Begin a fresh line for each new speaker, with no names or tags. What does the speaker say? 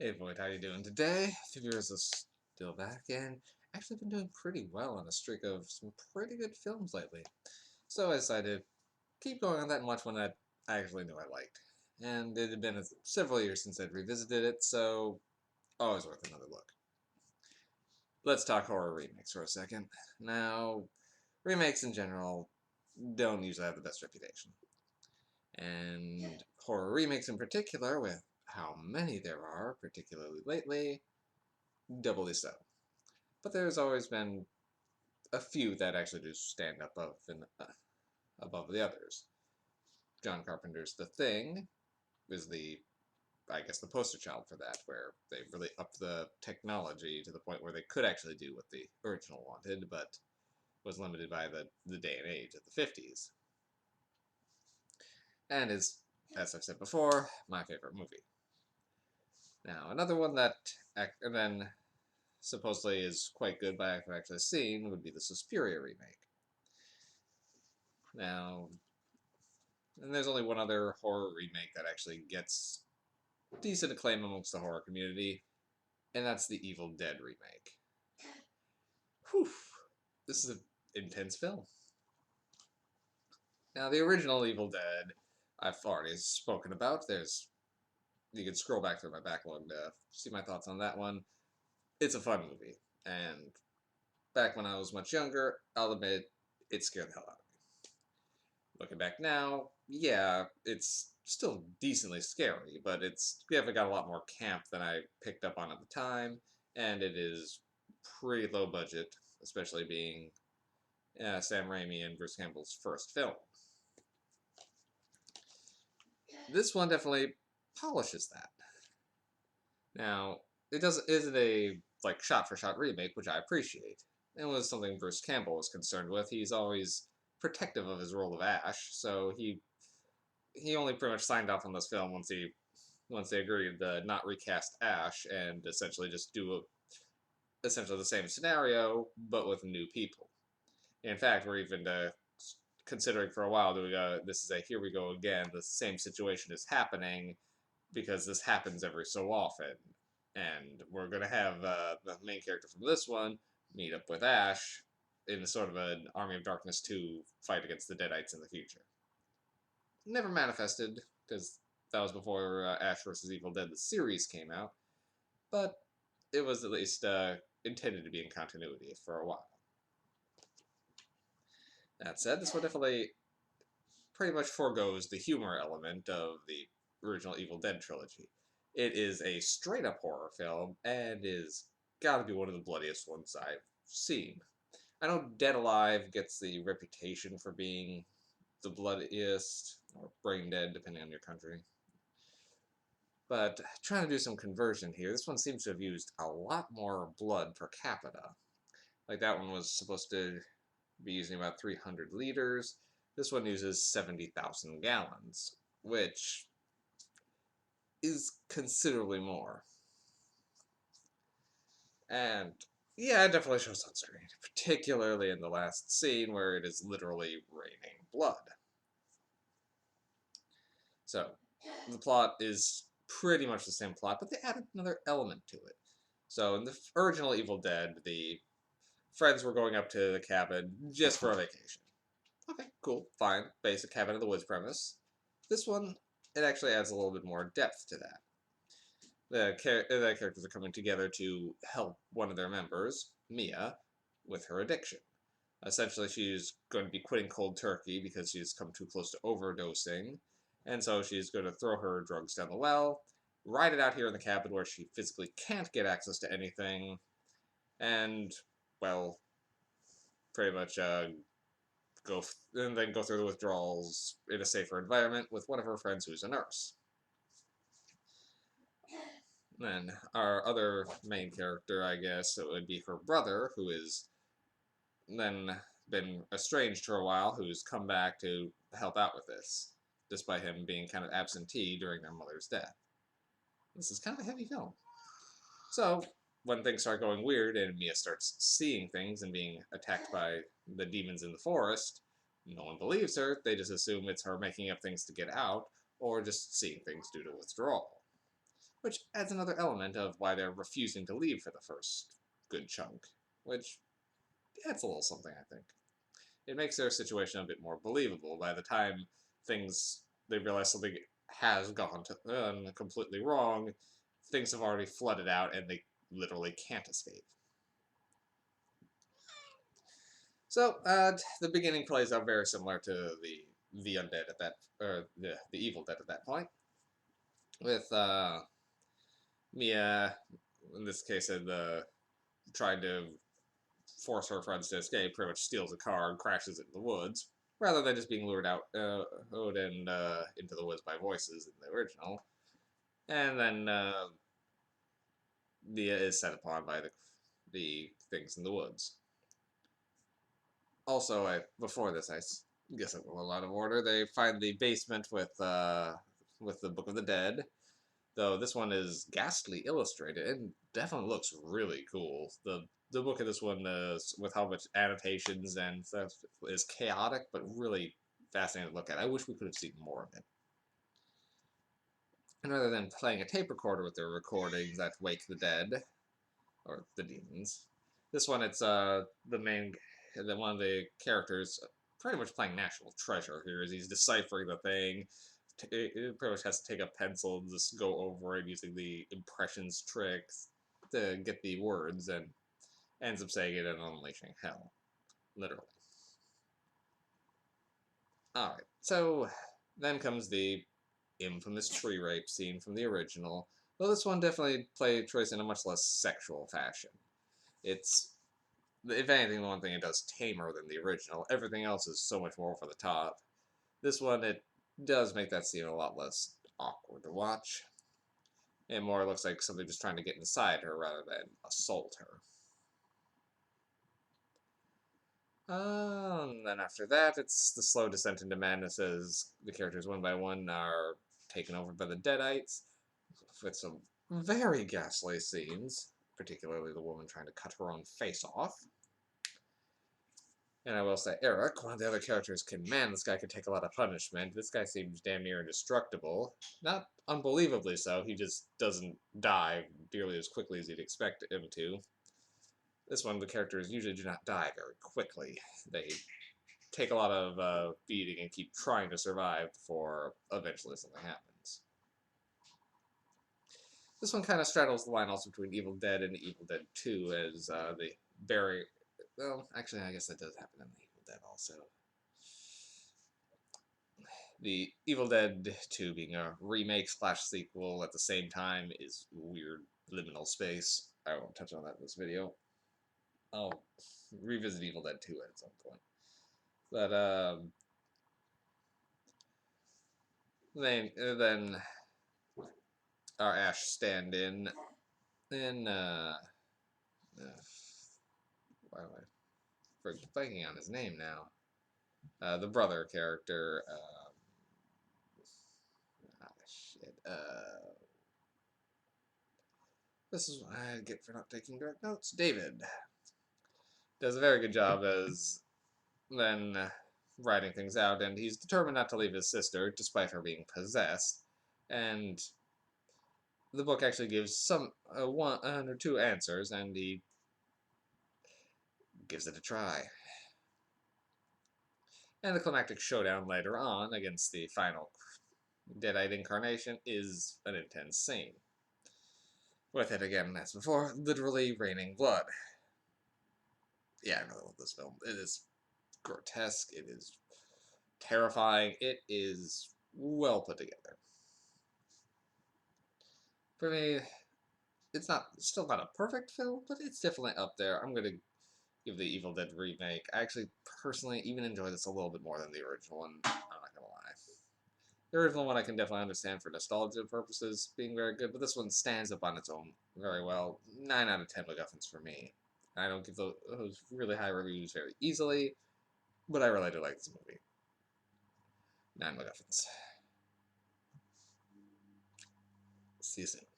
Hey Boyd, how you doing today? Viewers is still back and actually been doing pretty well on a streak of some pretty good films lately. So I decided to keep going on that and watch one that I actually knew I liked. And it had been several years since I'd revisited it, so always worth another look. Let's talk horror remakes for a second. Now, remakes in general don't usually have the best reputation. And horror remakes in particular, with how many there are, particularly lately, doubly so. But there's always been a few that actually do stand up above the others. John Carpenter's The Thing is I guess, the poster child for that, where they really upped the technology to the point where they could actually do what the original wanted, but was limited by the day and age of the 50s. And is, as I've said before, my favorite movie. Now, another one that then supposedly is quite good, but I've actually seen, would be the Suspiria remake. Now, and there's only one other horror remake that actually gets decent acclaim amongst the horror community, and that's the Evil Dead remake. Whew, this is an intense film. Now, the original Evil Dead, I've already spoken about. You can scroll back through my backlog to see my thoughts on that one. It's a fun movie, and back when I was much younger, I'll admit it scared the hell out of me. Looking back now, yeah, it's still decently scary, but it's definitely got a lot more camp than I picked up on at the time, and it is pretty low budget, especially being Sam Raimi and Bruce Campbell's first film. This one definitely polishes that. Now, isn't a shot for shot remake, which I appreciate. It was something Bruce Campbell was concerned with. He's always protective of his role of Ash, so he only pretty much signed off on this film once they agreed to not recast Ash and essentially just do essentially the same scenario but with new people. In fact, we're even considering for a while doing this is a here we go again. The same situation is happening because this happens every so often, and we're gonna have the main character from this one meet up with Ash in sort of an Army of Darkness 2 fight against the Deadites in the future. Never manifested, because that was before Ash vs. Evil Dead, the series, came out, but it was at least intended to be in continuity for a while. That said, this one definitely pretty much foregoes the humor element of the original Evil Dead trilogy. It is a straight up horror film, and is gotta be one of the bloodiest ones I've seen. I know Dead Alive gets the reputation for being the bloodiest, or brain dead, depending on your country. But trying to do some conversion here, this one seems to have used a lot more blood per capita. Like that one was supposed to be using about 300 liters. This one uses 70,000 gallons, which is considerably more. And yeah, it definitely shows on screen, particularly in the last scene where it is literally raining blood. So, the plot is pretty much the same plot, but they added another element to it. So, in the original Evil Dead, the friends were going up to the cabin just for a vacation. Okay, cool, fine. Basic cabin in the woods premise. This one, it actually adds a little bit more depth to that. The characters are coming together to help one of their members, Mia, with her addiction. Essentially, she's going to be quitting cold turkey because she's come too close to overdosing, and so she's going to throw her drugs down the well, ride it out here in the cabin where she physically can't get access to anything, and, well, pretty much and then go through the withdrawals in a safer environment with one of her friends who's a nurse. Then our other main character, I guess, it would be her brother, who is then been estranged for a while, who's come back to help out with this, despite him being kind of absentee during their mother's death. This is kind of a heavy film. So, when things start going weird and Mia starts seeing things and being attacked by the demons in the forest, no one believes her. They just assume it's her making up things to get out, or just seeing things due to withdrawal. which adds another element of why they're refusing to leave for the first good chunk, which adds a little something, I think. It makes their situation a bit more believable by the time they realize something has gone completely wrong, things have already flooded out and they literally can't escape. So, the beginning plays out very similar to the undead at that, or the evil dead at that point, with Mia, in this case, trying to force her friends to escape, pretty much steals a car and crashes it in the woods, rather than just being lured out and into the woods by voices in the original. And then Mia is set upon by the things in the woods. Also, before this, I guess it was a lot of order. They find the basement with the Book of the Dead. Though this one is ghastly illustrated and definitely looks really cool. The book of this one is, with how much annotations and stuff, is chaotic but really fascinating to look at. I wish we could have seen more of it. And rather than playing a tape recorder with their recordings that wake the dead or the demons, this one it's one of the characters pretty much playing National Treasure here as he's deciphering the thing. It pretty much has to take a pencil and just go over it using the impressions tricks to get the words, and ends up saying it and unleashing hell. Literally. Alright, so then comes the infamous tree rape scene from the original, though this one definitely played choice in a much less sexual fashion. It's, if anything, the one thing it does tamer than the original. Everything else is so much more over the top. This one, it does make that scene a lot less awkward to watch. It more looks like something just trying to get inside her rather than assault her. And then after that, it's the slow descent into madness as the characters one by one are taken over by the Deadites, with some very ghastly scenes, particularly the woman trying to cut her own face off. And I will say, Eric, one of the other characters, man, this guy could take a lot of punishment. This guy seems damn near indestructible. Not unbelievably so, he just doesn't die nearly as quickly as you'd expect him to. This one, the characters usually do not die very quickly. They take a lot of beating and keep trying to survive before eventually something happens. This one kind of straddles the line also between Evil Dead and Evil Dead 2 as the bury... Well, actually, I guess that does happen in the Evil Dead also. The Evil Dead 2 being a remake / sequel at the same time is weird liminal space. I won't touch on that in this video. I'll revisit Evil Dead 2 at some point. But, then our Ash stand-in, then, why am I blanking on his name now? The brother character, this is what I get for not taking direct notes. David does a very good job as then writing things out, and he's determined not to leave his sister, despite her being possessed, and the book actually gives one or two answers, and he gives it a try. And the climactic showdown later on against the final Deadite incarnation is an intense scene. With it, again, as before, literally raining blood. Yeah, I really love this film. It is grotesque, it is terrifying, it is well put together. For me, it's still not a perfect film, but it's definitely up there. I'm gonna give the Evil Dead remake. I actually, personally, even enjoy this a little bit more than the original one. I'm not gonna lie. The original one I can definitely understand for nostalgia purposes being very good, but this one stands up on its own very well. 9 out of 10 MacGuffins for me. I don't give those really high reviews very easily, but I really do like this movie. 9 MacGuffins. See you soon.